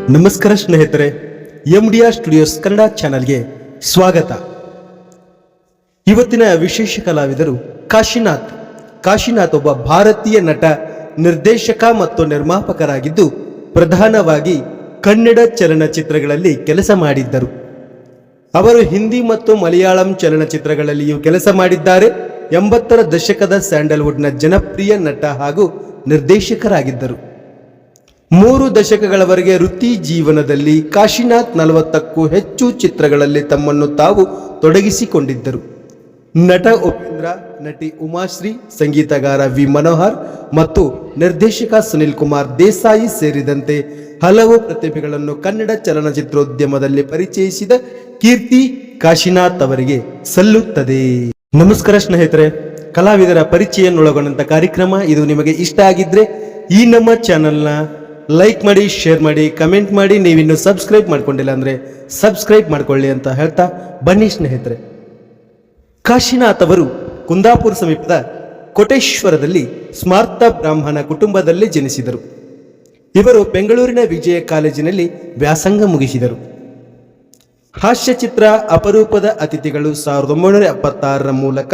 ನಮಸ್ಕಾರ ಸ್ನೇಹಿತರೆ, MDR studios Kannada ಚಾನೆಲ್ಗೆ ಸ್ವಾಗತ. ಇವತ್ತಿನ ವಿಶೇಷ ಕಲಾವಿದರು ಕಾಶಿನಾಥ್. ಕಾಶಿನಾಥ್ ಒಬ್ಬ ಭಾರತೀಯ ನಟ, ನಿರ್ದೇಶಕ ಮತ್ತು ನಿರ್ಮಾಪಕರಾಗಿದ್ದು ಪ್ರಧಾನವಾಗಿ ಕನ್ನಡ ಚಲನಚಿತ್ರಗಳಲ್ಲಿ ಕೆಲಸ ಮಾಡಿದ್ದರು. ಅವರು ಹಿಂದಿ ಮತ್ತು ಮಲಯಾಳಂ ಚಲನಚಿತ್ರಗಳಲ್ಲಿಯೂ ಕೆಲಸ ಮಾಡಿದ್ದಾರೆ. 80ರ ದಶಕದ ಸ್ಯಾಂಡಲ್ವುಡ್ನ ಜನಪ್ರಿಯ ನಟ ಹಾಗೂ ನಿರ್ದೇಶಕರಾಗಿದ್ದರು. 3 ದಶಕಗಳವರೆಗೆ ವೃತ್ತಿ ಜೀವನದಲ್ಲಿ ಕಾಶಿನಾಥ್ 40ಕ್ಕೂ ಹೆಚ್ಚು ಚಿತ್ರಗಳಲ್ಲಿ ತಮ್ಮನ್ನು ತಾವು ತೊಡಗಿಸಿಕೊಂಡಿದ್ದರು. ನಟ ಉಪೇಂದ್ರ, ನಟಿ ಉಮಾಶ್ರೀ, ಸಂಗೀತಗಾರ ವಿ ಮನೋಹರ್ ಮತ್ತು ನಿರ್ದೇಶಕ ಸುನಿಲ್ ಕುಮಾರ್ ದೇಸಾಯಿ ಸೇರಿದಂತೆ ಹಲವು ಪ್ರತಿಭೆಗಳನ್ನು ಕನ್ನಡ ಚಲನಚಿತ್ರೋದ್ಯಮದಲ್ಲಿ ಪರಿಚಯಿಸಿದ ಕೀರ್ತಿ ಕಾಶಿನಾಥ್ ಅವರಿಗೆ ಸಲ್ಲುತ್ತದೆ. ನಮಸ್ಕಾರ ಸ್ನೇಹಿತರೆ, ಕಲಾವಿದರ ಪರಿಚಯವನ್ನೊಳಗೊಂಡಂತ ಕಾರ್ಯಕ್ರಮ ಇದು ನಿಮಗೆ ಇಷ್ಟ ಆಗಿದ್ರೆ ಈ ನಮ್ಮ ಚಾನೆಲ್ನ ಲೈಕ್ ಮಾಡಿ, ಶೇರ್ ಮಾಡಿ, ಕಮೆಂಟ್ ಮಾಡಿ. ನೀವಿನ್ನು ಸಬ್ಸ್ಕ್ರೈಬ್ ಮಾಡ್ಕೊಂಡಿಲ್ಲ ಅಂದ್ರೆ ಸಬ್ಸ್ಕ್ರೈಬ್ ಮಾಡ್ಕೊಳ್ಳಿ ಅಂತ ಹೇಳ್ತಾ ಬನ್ನಿ ಸ್ನೇಹಿತರೆ. ಕಾಶಿನಾಥ್ ಅವರು ಕುಂದಾಪುರ ಸಮೀಪದ ಕೋಟೇಶ್ವರದಲ್ಲಿ ಸ್ಮಾರ್ತ ಬ್ರಾಹ್ಮಣ ಕುಟುಂಬದಲ್ಲಿ ಜನಿಸಿದರು. ಇವರು ಬೆಂಗಳೂರಿನ ವಿಜಯ ಕಾಲೇಜಿನಲ್ಲಿ ವ್ಯಾಸಂಗ ಮುಗಿಸಿದರು. ಹಾಸ್ಯಚಿತ್ರ ಅಪರೂಪದ ಅತಿಥಿಗಳು 1976ರ ಮೂಲಕ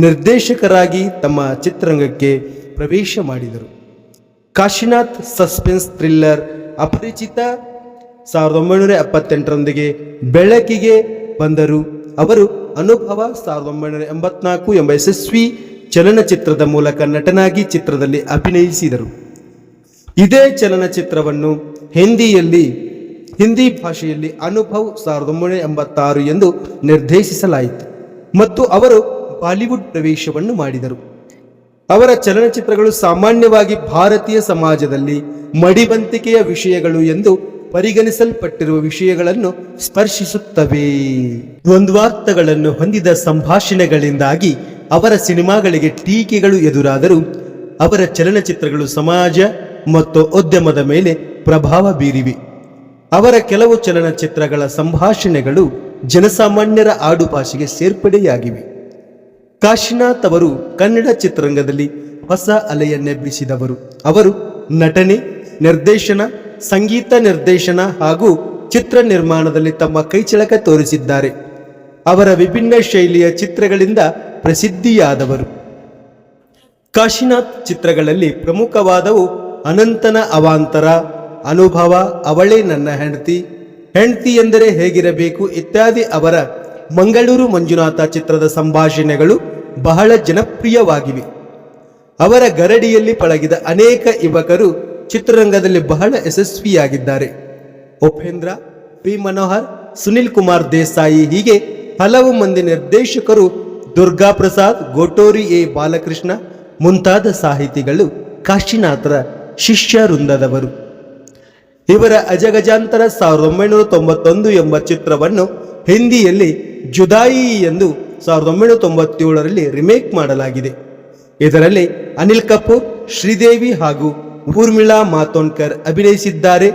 ನಿರ್ದೇಶಕರಾಗಿ ತಮ್ಮ ಚಿತ್ರರಂಗಕ್ಕೆ ಪ್ರವೇಶ ಮಾಡಿದರು. ಕಾಶಿನಾಥ್ ಸಸ್ಪೆನ್ಸ್ ಥ್ರಿಲ್ಲರ್ ಅಪರಿಚಿತ 1978ರೊಂದಿಗೆ ಬೆಳಕಿಗೆ ಬಂದರು. ಅವರು ಅನುಭವ 1984 ಎಂಬ ಯಶಸ್ವಿ ಚಲನಚಿತ್ರದ ಮೂಲಕ ನಟನಾಗಿ ಚಿತ್ರದಲ್ಲಿ ಅಭಿನಯಿಸಿದರು. ಇದೇ ಚಲನಚಿತ್ರವನ್ನು ಹಿಂದಿ ಭಾಷೆಯಲ್ಲಿ ಅನುಭವ್ 1986 ಎಂದು ನಿರ್ದೇಶಿಸಲಾಯಿತು ಮತ್ತು ಅವರು ಬಾಲಿವುಡ್ ಪ್ರವೇಶವನ್ನು ಮಾಡಿದರು. ಅವರ ಚಲನಚಿತ್ರಗಳು ಸಾಮಾನ್ಯವಾಗಿ ಭಾರತೀಯ ಸಮಾಜದಲ್ಲಿ ಮಡಿವಂತಿಕೆಯ ವಿಷಯಗಳು ಎಂದು ಪರಿಗಣಿಸಲ್ಪಟ್ಟಿರುವ ವಿಷಯಗಳನ್ನು ಸ್ಪರ್ಶಿಸುತ್ತವೆ. ದ್ವಂದ್ವಾರ್ಥಗಳನ್ನು ಹೊಂದಿದ ಸಂಭಾಷಣೆಗಳಿಂದಾಗಿ ಅವರ ಸಿನಿಮಾಗಳಿಗೆ ಟೀಕೆಗಳು ಎದುರಾದರೂ ಅವರ ಚಲನಚಿತ್ರಗಳು ಸಮಾಜ ಮತ್ತು ಉದ್ಯಮದ ಮೇಲೆ ಪ್ರಭಾವ ಬೀರಿವೆ. ಅವರ ಕೆಲವು ಚಲನಚಿತ್ರಗಳ ಸಂಭಾಷಣೆಗಳು ಜನಸಾಮಾನ್ಯರ ಆಡುಭಾಷೆಗೆ ಸೇರ್ಪಡೆಯಾಗಿವೆ. ಕಾಶಿನಾಥ್ ಅವರು ಕನ್ನಡ ಚಿತ್ರರಂಗದಲ್ಲಿ ಹೊಸ ಅಲೆಯನ್ನೆಬ್ಬಿಸಿದವರು. ಅವರು ನಟನೆ, ನಿರ್ದೇಶನ, ಸಂಗೀತ ನಿರ್ದೇಶನ ಹಾಗೂ ಚಿತ್ರ ನಿರ್ಮಾಣದಲ್ಲಿ ತಮ್ಮ ಕೈಚಳಕ ತೋರಿಸಿದ್ದಾರೆ. ಅವರ ವಿಭಿನ್ನ ಶೈಲಿಯ ಚಿತ್ರಗಳಿಂದ ಪ್ರಸಿದ್ಧಿಯಾದವರು. ಕಾಶಿನಾಥ್ ಚಿತ್ರಗಳಲ್ಲಿ ಪ್ರಮುಖವಾದವು ಅನಂತನ ಅವಾಂತರ, ಅನುಭವ, ಅವಳೇ ನನ್ನ ಹೆಂಡತಿ, ಹೆಂಡತಿ ಎಂದರೆ ಹೇಗಿರಬೇಕು ಇತ್ಯಾದಿ. ಅವರ ಮಂಗಳೂರು ಮಂಜುನಾಥ ಚಿತ್ರದ ಸಂಭಾಷಣೆಗಳು ಬಹಳ ಜನಪ್ರಿಯವಾಗಿವೆ. ಅವರ ಗರಡಿಯಲ್ಲಿ ಪಳಗಿದ ಅನೇಕ ಯುವಕರು ಚಿತ್ರರಂಗದಲ್ಲಿ ಬಹಳ ಯಶಸ್ವಿಯಾಗಿದ್ದಾರೆ. ಉಪೇಂದ್ರ, ವಿ ಮನೋಹರ್, ಸುನಿಲ್ ಕುಮಾರ್ ದೇಸಾಯಿ ಹೀಗೆ ಹಲವು ಮಂದಿ ನಿರ್ದೇಶಕರು, ದುರ್ಗಾ ಪ್ರಸಾದ್, ಗೋಟೋರಿ ಎ ಬಾಲಕೃಷ್ಣ ಮುಂತಾದ ಸಾಹಿತಿಗಳು ಕಾಶಿನಾಥರ ಶಿಷ್ಯ ವೃಂದದವರು. ಇವರ ಅಜಗಜಾಂತರ 1991 ಎಂಬ ಚಿತ್ರವನ್ನು ಹಿಂದಿಯಲ್ಲಿ ಜುದಾಯಿ ಎಂದು 1997ರಲ್ಲಿ ರಿಮೇಕ್ ಮಾಡಲಾಗಿದೆ. ಇದರಲ್ಲಿ ಅನಿಲ್ ಕಪೂರ್, ಶ್ರೀದೇವಿ ಹಾಗೂ ಊರ್ಮಿಳಾ ಮಾತೋಂಡ್ಕರ್ ಅಭಿನಯಿಸಿದ್ದಾರೆ.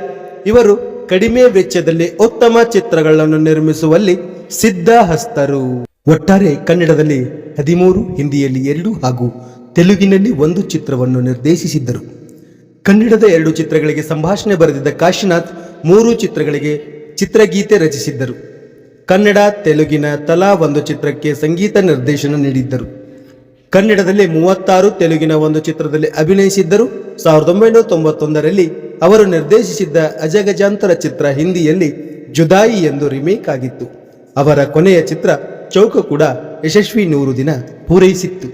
ಇವರು ಕಡಿಮೆ ವೆಚ್ಚದಲ್ಲಿ ಉತ್ತಮ ಚಿತ್ರಗಳನ್ನು ನಿರ್ಮಿಸುವಲ್ಲಿ ಸಿದ್ಧಹಸ್ತರು. ಒಟ್ಟಾರೆ ಕನ್ನಡದಲ್ಲಿ 13, ಹಿಂದಿಯಲ್ಲಿ 2 ಹಾಗೂ ತೆಲುಗಿನಲ್ಲಿ 1 ಚಿತ್ರವನ್ನು ನಿರ್ದೇಶಿಸಿದ್ದರು. ಕನ್ನಡದ 2 ಚಿತ್ರಗಳಿಗೆ ಸಂಭಾಷಣೆ ಬರೆದಿದ್ದ ಕಾಶಿನಾಥ್ 3 ಚಿತ್ರಗಳಿಗೆ ಚಿತ್ರಗೀತೆ ರಚಿಸಿದ್ದರು. ಕನ್ನಡ, ತೆಲುಗಿನ ತಲಾ 1 ಚಿತ್ರಕ್ಕೆ ಸಂಗೀತ ನಿರ್ದೇಶನ ನೀಡಿದ್ದರು. ಕನ್ನಡದಲ್ಲಿ 36, ತೆಲುಗಿನ 1 ಚಿತ್ರದಲ್ಲಿ ಅಭಿನಯಿಸಿದ್ದರು. 1991ರಲ್ಲಿ ಅವರು ನಿರ್ದೇಶಿಸಿದ್ದ ಅಜಗಜಾಂತರ ಚಿತ್ರ ಹಿಂದಿಯಲ್ಲಿ ಜುದಾಯಿ ಎಂದು ರಿಮೇಕ್ ಆಗಿತ್ತು. ಅವರ ಕೊನೆಯ ಚಿತ್ರ ಚೌಕ ಕೂಡ ಯಶಸ್ವಿ 100 ದಿನ ಪೂರೈಸಿತ್ತು.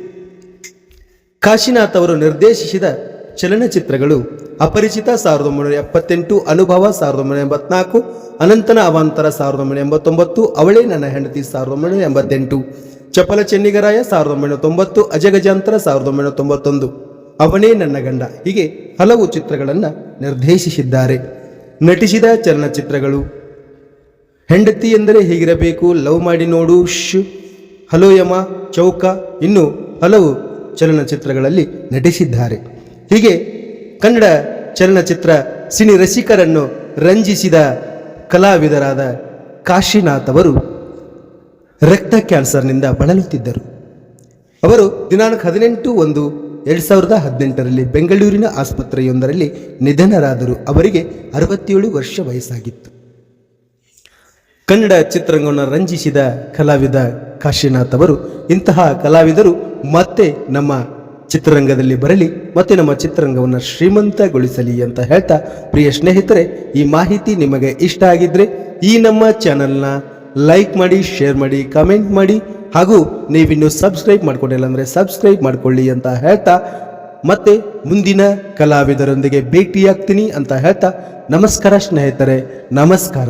ಕಾಶಿನಾಥ್ ಅವರು ನಿರ್ದೇಶಿಸಿದ ಚಲನಚಿತ್ರಗಳು ಅಪರಿಚಿತ 1978, ಅನುಭವ 1984, ಅನಂತನ ಅವಾಂತರ 1989, ಅವಳೇ ನನ್ನ ಹೆಂಡತಿ 1988, ಚಪಲ ಚೆನ್ನಿಗರಾಯ 1990, ಅಜಗಜಾಂತರ 1991, ಅವನೇ ನನ್ನ ಗಂಡ ಹೀಗೆ ಹಲವು ಚಿತ್ರಗಳನ್ನು ನಿರ್ದೇಶಿಸಿದ್ದಾರೆ. ನಟಿಸಿದ ಚಲನಚಿತ್ರಗಳು ಹೆಂಡತಿ ಎಂದರೆ ಹೀಗಿರಬೇಕು, ಲವ್ ಮಾಡಿ ನೋಡು, ಹಲೋ ಯಮ, ಚೌಕ, ಇನ್ನೂ ಹಲವು ಚಲನಚಿತ್ರಗಳಲ್ಲಿ ನಟಿಸಿದ್ದಾರೆ. ಹೀಗೆ ಕನ್ನಡ ಚಲನಚಿತ್ರ ಸಿನಿ ರಸಿಕರನ್ನು ರಂಜಿಸಿದ ಕಲಾವಿದರಾದ ಕಾಶಿನಾಥ್ ಅವರು ರಕ್ತ ಕ್ಯಾನ್ಸರ್ನಿಂದ ಬಳಲುತ್ತಿದ್ದರು. ಅವರು ದಿನಾಂಕ 18/1 2018ರಲ್ಲಿ ಬೆಂಗಳೂರಿನ ಆಸ್ಪತ್ರೆಯೊಂದರಲ್ಲಿ ನಿಧನರಾದರು. ಅವರಿಗೆ 67 ವರ್ಷ ವಯಸ್ಸಾಗಿತ್ತು. ಕನ್ನಡ ಚಿತ್ರರಂಗವನ್ನು ರಂಜಿಸಿದ ಕಲಾವಿದ ಕಾಶಿನಾಥ್ ಅವರು ಇಂತಹ ಕಲಾವಿದರು ಮತ್ತೆ ನಮ್ಮ ಚಿತ್ರರಂಗದಲ್ಲಿ ಬರಲಿ, ಮತ್ತೆ ನಮ್ಮ ಚಿತ್ರರಂಗವನ್ನು ಶ್ರೀಮಂತಗೊಳಿಸಲಿ ಅಂತ ಹೇಳ್ತಾ, ಪ್ರಿಯ ಸ್ನೇಹಿತರೆ, ಈ ಮಾಹಿತಿ ನಿಮಗೆ ಇಷ್ಟ ಆಗಿದ್ರೆ ಈ ನಮ್ಮ ಚಾನೆಲ್ನ ಲೈಕ್ ಮಾಡಿ, ಶೇರ್ ಮಾಡಿ, ಕಾಮೆಂಟ್ ಮಾಡಿ, ಹಾಗೂ ನೀವಿನ್ನು ಸಬ್ಸ್ಕ್ರೈಬ್ ಮಾಡ್ಕೊಂಡಿಲ್ಲ ಅಂದರೆ ಸಬ್ಸ್ಕ್ರೈಬ್ ಮಾಡ್ಕೊಳ್ಳಿ ಅಂತ ಹೇಳ್ತಾ, ಮತ್ತೆ ಮುಂದಿನ ಕಲಾವಿದರೊಂದಿಗೆ ಭೇಟಿಯಾಗ್ತೀನಿ ಅಂತ ಹೇಳ್ತಾ, ನಮಸ್ಕಾರ ಸ್ನೇಹಿತರೆ, ನಮಸ್ಕಾರ.